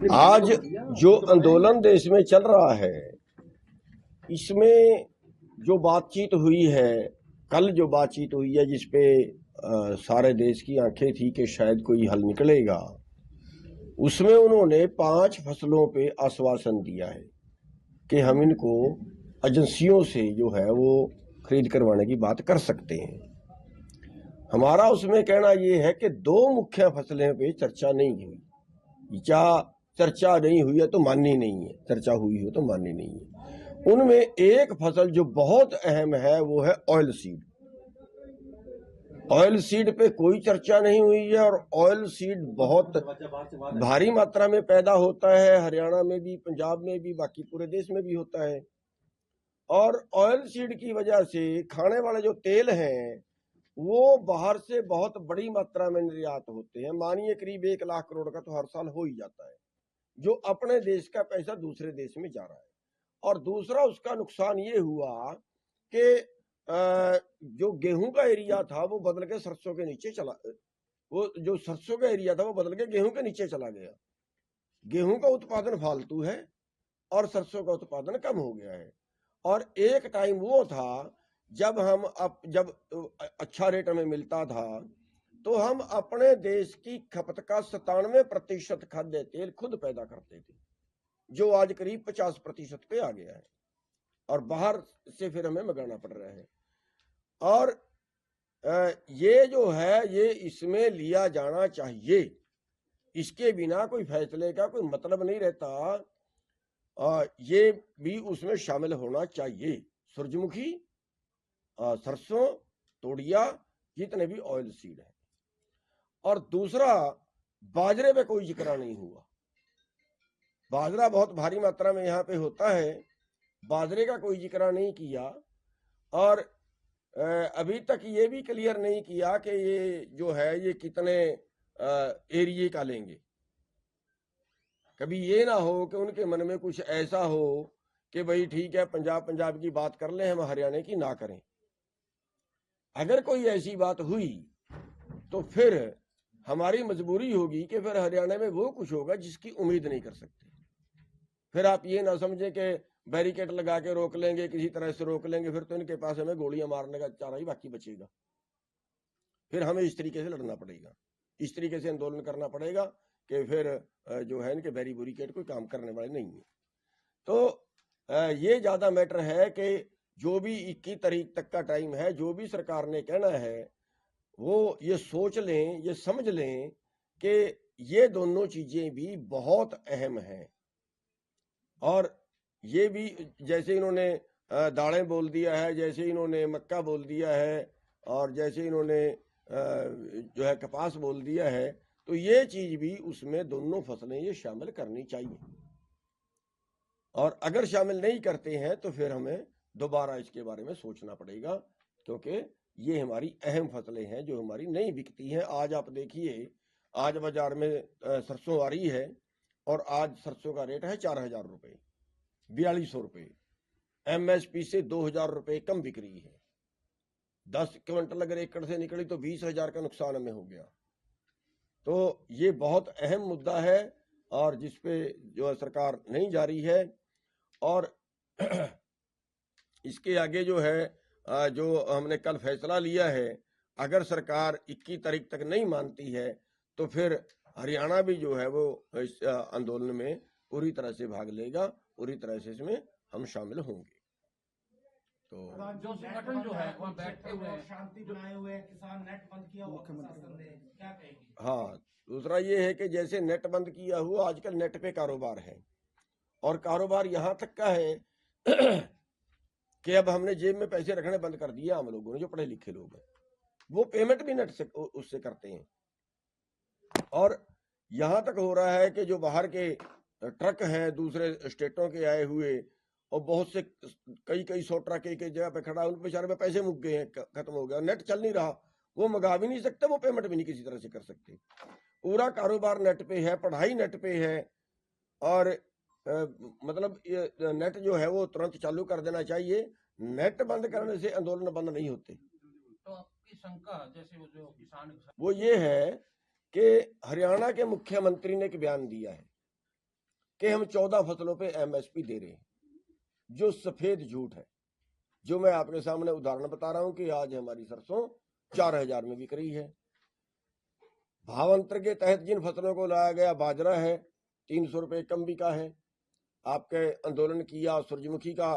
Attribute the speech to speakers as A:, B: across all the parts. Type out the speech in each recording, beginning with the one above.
A: आज जो आंदोलन देश में चल रहा है, इसमें जो बातचीत हुई है, कल जो बातचीत हुई है जिसपे सारे देश की आंखें थी कि शायद कोई हल निकलेगा, उसमें उन्होंने 5 फसलों पे आश्वासन दिया है कि हम इनको एजेंसियों से जो है वो खरीद करवाने की बात कर सकते हैं। हमारा उसमें कहना ये है कि 2 मुख्य फसलें पे चर्चा नहीं हुई। क्या चर्चा नहीं हुई है तो माननी नहीं है, चर्चा हुई हो तो माननी नहीं है। उनमें एक फसल जो बहुत अहम है वो है ऑयल सीड। ऑयल सीड पे कोई चर्चा नहीं हुई है और ऑयल सीड बहुत भारी मात्रा में पैदा होता है, हरियाणा में भी, पंजाब में भी, बाकी पूरे देश में भी होता है। और ऑयल सीड की वजह से खाने वाले जो तेल हैं वो बाहर से बहुत बड़ी मात्रा में निर्यात होते हैं। मानिए करीब 1 लाख करोड़ का तो हर साल हो ही जाता है, जो अपने देश का पैसा दूसरे देश में जा रहा है। और दूसरा उसका नुकसान ये हुआ कि जो गेहूं का एरिया था वो बदल के सरसों के नीचे चला, वो जो सरसों का एरिया था वो बदल के गेहूं के नीचे चला गया। गेहूं का उत्पादन फालतू है और सरसों का उत्पादन कम हो गया है। और एक टाइम वो था जब जब अच्छा रेट हमें मिलता था तो हम अपने देश की खपत का 97% खाद्य तेल खुद पैदा करते थे, जो आज करीब 50% पे आ गया है और बाहर से फिर हमें मंगाना पड़ रहा है। और ये जो है ये इसमें लिया जाना चाहिए, इसके बिना कोई फैसले का कोई मतलब नहीं रहता। ये भी उसमें शामिल होना चाहिए। सूरजमुखी, सरसों, तोड़िया, जितने भी ऑयल सीड है। और दूसरा, बाजरे पे कोई जिक्र नहीं हुआ। बाजरा बहुत भारी मात्रा में यहाँ पे होता है, बाजरे का कोई जिक्र नहीं किया। और अभी तक ये भी क्लियर नहीं किया कि ये जो है ये कितने एरिया का लेंगे। कभी ये ना हो कि उनके मन में कुछ ऐसा हो कि भाई ठीक है पंजाब की बात कर ले, हम हरियाणा की ना करें। अगर कोई ऐसी बात हुई तो फिर हमारी मजबूरी होगी कि फिर हरियाणा में वो कुछ होगा जिसकी उम्मीद नहीं कर सकते। फिर आप ये ना समझे कि बैरिकेड लगा के रोक लेंगे, किसी तरह से रोक लेंगे, फिर तो इनके पास हमें गोलियां मारने का चारा ही बाकी बचेगा। फिर हमें इस तरीके से लड़ना पड़ेगा, इस तरीके से आंदोलन करना पड़ेगा कि फिर जो है इनके बैरिकेड कोई काम करने वाले नहीं है। तो ये ज्यादा मैटर है कि जो भी 21 तारीख तक का टाइम है, जो भी सरकार ने कहना है वो ये सोच लें, ये समझ लें कि ये दोनों चीजें भी बहुत अहम हैं। और ये भी जैसे इन्होंने दालें बोल दिया है, जैसे इन्होंने मक्का बोल दिया है और जैसे इन्होंने जो है कपास बोल दिया है, तो ये चीज भी उसमें दोनों फसलें ये शामिल करनी चाहिए। और अगर शामिल नहीं करते हैं तो फिर हमें दोबारा इसके बारे में सोचना पड़ेगा, क्योंकि ये हमारी अहम फसलें हैं जो हमारी नहीं बिकती हैं। आज आप देखिए, आज बाजार में सरसों आ रही है और आज सरसों का रेट है 4000 रुपये, 4200 रुपये। MSP से 2000 रुपये कम बिक रही है। 10 क्विंटल अगर एकड़ से निकली तो 20,000 का नुकसान हमें हो गया। तो ये बहुत अहम मुद्दा है और जिसपे जो सरकार नहीं जा रही है। और इसके आगे जो है जो हमने कल फैसला लिया है, अगर सरकार 21 तारीख तक नहीं मानती है तो फिर हरियाणा भी जो है वो इस आंदोलन में पूरी तरह से भाग लेगा, पूरी तरह से इसमें हम शामिल होंगे। तो
B: जो संगठन जो है वहाँ बैठे हुए हैं, शांति बनाए हुए किसान नेट बंद किया हुआ प्रशासन ने, क्या कहेंगे?
A: हाँ, दूसरा ये है कि जैसे नेट बंद किया हुआ, आजकल नेट पे कारोबार है और कारोबार यहाँ तक का है कि अब हमने जेब में पैसे रखने बंद कर दिए। हम लोगों ने, जो पढ़े लिखे लोग हैं, वो पेमेंट भी नेट से उससे करते हैं। और यहाँ तक हो रहा है कि जो बाहर के ट्रक हैं दूसरे स्टेटों के आए हुए, और बहुत से कई 100 ट्रक एक जगह पे खड़ा, उन बेचारे में पैसे मुक गए हैं, खत्म हो गया, नेट चल नहीं रहा, वो मंगा भी नहीं सकते, वो पेमेंट भी नहीं किसी तरह से कर सकते। पूरा कारोबार नेट पे है, पढ़ाई नेट पे है। और मतलब नेट जो है वो तुरंत चालू कर देना चाहिए। नेट बंद करने से आंदोलन बंद नहीं होते।
B: तो आपकी शंका जैसे वो जो किसान
A: वो ये है कि हरियाणा के मुख्यमंत्री ने एक बयान दिया है कि हम 14 फसलों पे एमएसपी दे रहे हैं, जो सफेद झूठ है। जो मैं आपके सामने उदाहरण बता रहा हूं कि आज हमारी सरसों 4000 में बिक रही है। भावांतर के तहत जिन फसलों को लाया गया, बाजरा है 300 रुपये कम बिका है। आपके आंदोलन किया सूरजमुखी का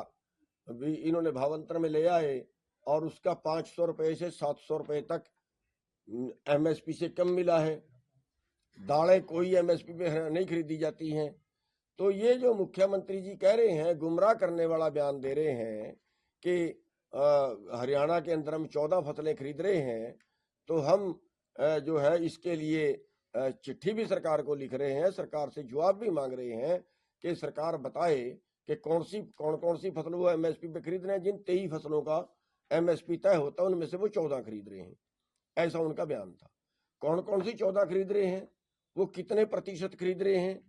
A: भी इन्होंने भावांतर में ले आए और उसका 500 रुपये से 700 रुपये तक एमएसपी से कम मिला है। दालें कोई एमएसपी पे नहीं खरीदी जाती हैं। तो ये जो मुख्यमंत्री जी कह रहे हैं, गुमराह करने वाला बयान दे रहे हैं कि हरियाणा के अंदर हम 14 फसलें खरीद रहे हैं, तो हम जो है इसके लिए चिट्ठी भी सरकार को लिख रहे हैं, सरकार से जवाब भी मांग रहे हैं कि सरकार बताए कि कौन कौन सी फसलों वो एमएसपी पे खरीद रहे हैं। जिन 23 फसलों का एमएसपी तय होता है उनमें से वो 14 खरीद रहे हैं, ऐसा उनका बयान था। कौन सी 14 खरीद रहे हैं, वो कितने प्रतिशत खरीद रहे हैं,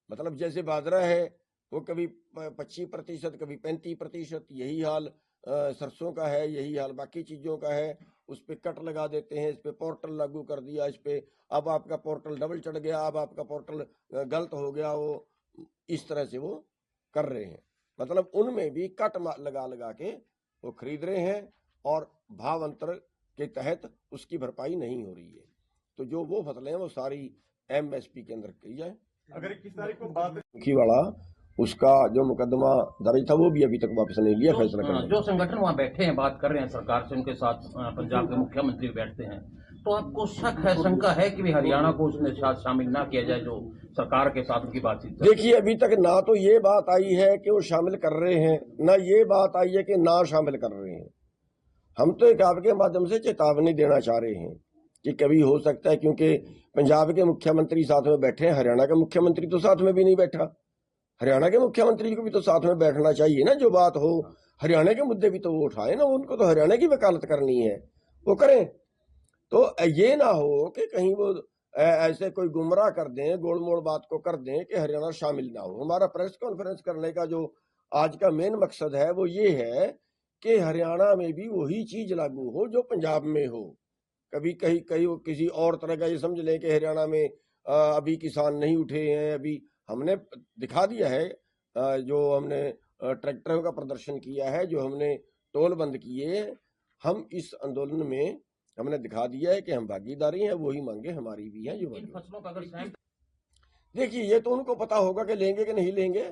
A: मतलब जैसे बाजरा है वो कभी 25%, कभी 35%, यही हाल सरसों का है, यही हाल बाकी चीजों का है। उस पे कट लगा देते हैं, इस पे पोर्टल लागू कर दिया, इस पे अब आपका पोर्टल डबल चढ़ गया, अब आपका पोर्टल गलत हो गया, वो इस तरह से वो कर रहे हैं। मतलब उनमें भी कट लगा के वो खरीद रहे हैं और भाव अंतर के तहत उसकी भरपाई नहीं हो रही है। तो जो वो फसलें हैं वो सारी एमएसपी के अंदर की जाए।
C: अगर 21 तारीख को बात
A: वाला उसका जो मुकदमा दर्ज था वो भी अभी तक वापस नहीं लिया फैसला करने।
D: जो संगठन वहाँ बैठे हैं, बात कर रहे हैं सरकार से, उनके साथ पंजाब के मुख्यमंत्री बैठते हैं, तो आपको शक है, शंका है कि हरियाणा को उसमें शामिल ना किया जाए जो सरकार के साथ उनकी बातचीत?
A: देखिए, अभी तक ना तो ये बात आई है कि वो शामिल कर रहे हैं, ना ये बात आई है कि ना शामिल कर रहे हैं। हम तो एक आपके माध्यम से चेतावनी देना चाह रहे हैं कि कभी हो सकता है, क्योंकि पंजाब के मुख्यमंत्री साथ में बैठे हैं, हरियाणा का मुख्यमंत्री तो साथ में भी नहीं बैठा। हरियाणा के मुख्यमंत्री को भी तो साथ में बैठना चाहिए ना, जो बात हो हरियाणा के मुद्दे भी तो वो उठाए ना, उनको तो हरियाणा की वकालत करनी है, वो करें। तो ये ना हो कि कहीं वो ऐसे कोई गुमराह कर दें, गोलमोल बात को कर दें कि हरियाणा शामिल ना हो। हमारा प्रेस कॉन्फ्रेंस करने का जो आज का मेन मकसद है वो ये है कि हरियाणा में भी वही चीज लागू हो जो पंजाब में हो। कभी कहीं किसी और तरह का ये समझ लें कि हरियाणा में अभी किसान नहीं उठे हैं। अभी हमने दिखा दिया है, जो हमने ट्रैक्टरों का प्रदर्शन किया है, जो हमने टोल बंद किए, हम इस आंदोलन में हमने दिखा दिया है कि हम भागीदारी हैं, वही मांगे हमारी भी हैं। जो
D: फसलों का अगर
A: देखिए, ये तो उनको पता होगा कि लेंगे कि नहीं लेंगे,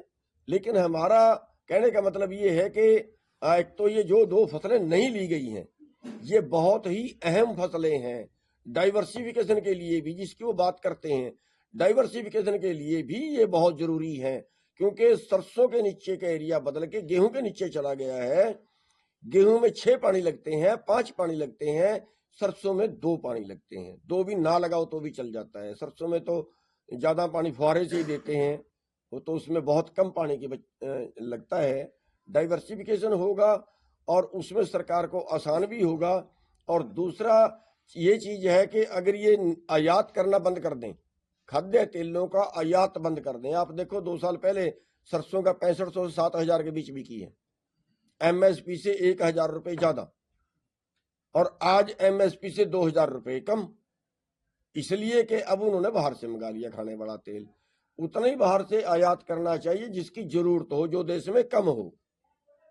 A: लेकिन हमारा कहने का मतलब ये है कि एक तो ये जो 2 फसलें नहीं ली गई हैं, ये बहुत ही अहम फसलें हैं डाइवर्सिफिकेशन के लिए भी, जिसकी वो बात करते हैं। डाइवर्सिफिकेशन के लिए भी ये बहुत जरूरी है, क्योंकि सरसों के नीचे का एरिया बदल के गेहूं के नीचे चला गया है। गेहूं में 6 पानी लगते हैं, 5 पानी लगते हैं, सरसों में 2 पानी लगते हैं। 2 भी ना लगाओ तो भी चल जाता है। सरसों में तो ज्यादा पानी फुहारे से ही देते हैं, वो तो उसमें बहुत कम पानी की लगता है। डाइवर्सिफिकेशन होगा और उसमें सरकार को आसान भी होगा। और दूसरा ये चीज है कि अगर ये आयात करना बंद कर दें, खाद्य तेलों का आयात बंद कर दें। आप देखो 2 साल पहले सरसों का 6500 से 7000 के बीच बिकी है, एमएसपी से 1000 रुपए ज्यादा, और आज एमएसपी से 2000 रुपए कम, इसलिए कि अब उन्होंने बाहर से मंगा लिया खाने वाला तेल। उतना ही बाहर से आयात करना चाहिए जिसकी जरूरत हो, जो देश में कम हो।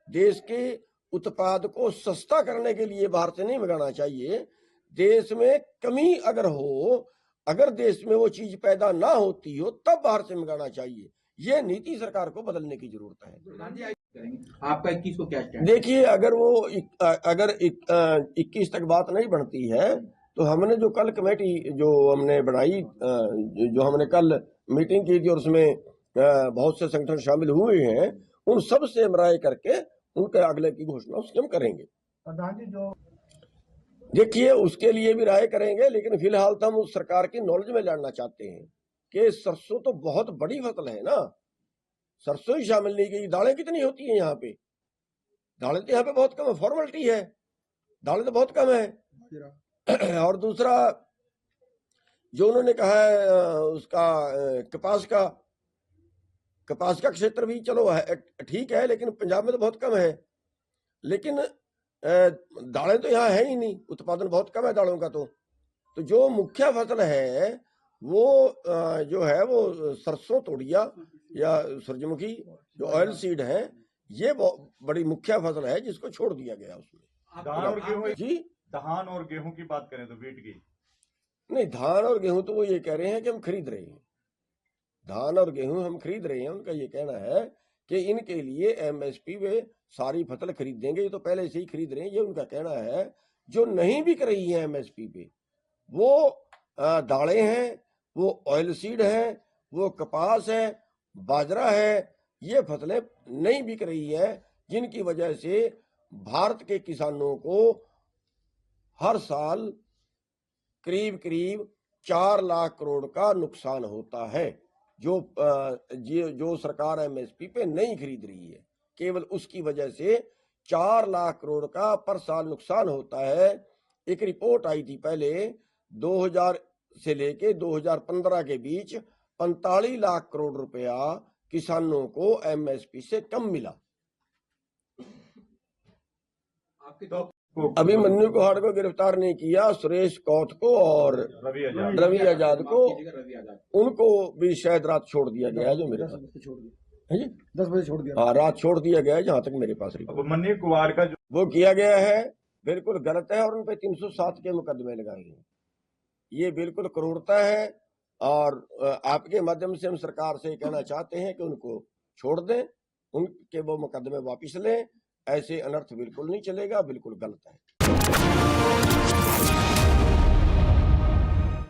A: देश के उत्पाद को सस्ता करने के लिए बाहर से नहीं मंगाना चाहिए। देश में कमी अगर हो, अगर देश में वो चीज पैदा ना होती हो, तब बाहर से मंगाना चाहिए। ये नीति सरकार को बदलने की जरूरत है।
B: आपका 21 को क्या स्टैंड?
A: देखिए, अगर 21 तक बात नहीं बनती है तो हमने जो कल कमेटी जो हमने बनाई, जो हमने कल मीटिंग की थी और उसमें बहुत से संगठन शामिल हुए हैं, उन सब से हम राय करके उनके अगले की घोषणा उसके हम करेंगे।
B: प्रधान जी, जो
A: देखिए, उसके लिए भी राय करेंगे, लेकिन फिलहाल तो हम उस सरकार की नॉलेज में जानना चाहते हैं कि सरसों तो बहुत बड़ी फसल है ना, सरसों ही शामिल नहीं गई। दालें कितनी होती हैं यहाँ पे? दालें तो यहाँ पे बहुत कम है, फॉर्मेलिटी है, दालें तो बहुत कम है। और दूसरा जो उन्होंने कहा है उसका कपास का क्षेत्र भी चलो है, ठीक है, लेकिन पंजाब में तो बहुत कम है। लेकिन दालें तो यहाँ है ही नहीं, उत्पादन बहुत कम है दालों का। तो जो मुख्य फसल है वो जो है वो सरसों तोड़िया या सूरजमुखी जो ऑयल सीड है, ये बड़ी मुख्य फसल है जिसको छोड़ दिया गया उसमें।
C: धान और गेहूं
A: जी,
C: धान और गेहूं की बात करें तो वीट की
A: नहीं, धान और गेहूं तो वो ये कह रहे हैं कि हम खरीद रहे हैं, धान और गेहूं हम खरीद रहे हैं। उनका ये कहना है कि इनके लिए एमएसपी वे सारी फसल खरीद देंगे, ये तो पहले से ही खरीद रहे हैं, ये उनका कहना है। जो नहीं बिक रही है एमएसपी पे वो दालें हैं, वो ऑयल सीड है, वो कपास है, बाजरा है, ये फसलें नहीं बिक रही है, जिनकी वजह से भारत के किसानों को हर साल करीब करीब 4 लाख करोड़ का नुकसान होता है। जो सरकार एमएसपी पे नहीं खरीद रही है, केवल उसकी वजह से 4 लाख करोड़ का पर साल नुकसान होता है। एक रिपोर्ट आई थी पहले 2000 से लेके 2015 के बीच 45 लाख करोड़ रुपया किसानों को एमएसपी से कम मिला। अभिमन्यु कोहाड़ को गिरफ्तार नहीं किया, सुरेश कौथ को और रवि आजाद को, उनको भी शायद रात छोड़ दिया गया है, जो मेरे पास 10 बजे छोड़ दिया। हाँ, रात छोड़ दिया गया है, जहां तक मेरे पास
C: अभिमन्यु कुमार का जो
A: वो किया गया है बिल्कुल गलत है, और उन पे 307 के मुकदमे लगाए हैं। ये बिल्कुल क्रूरता है, और आपके माध्यम से हम सरकार से कहना चाहते हैं कि उनको छोड़ दें, उनके वो मुकदमे वापिस लें। ऐसे अनर्थ बिल्कुल नहीं चलेगा, बिल्कुल गलत है।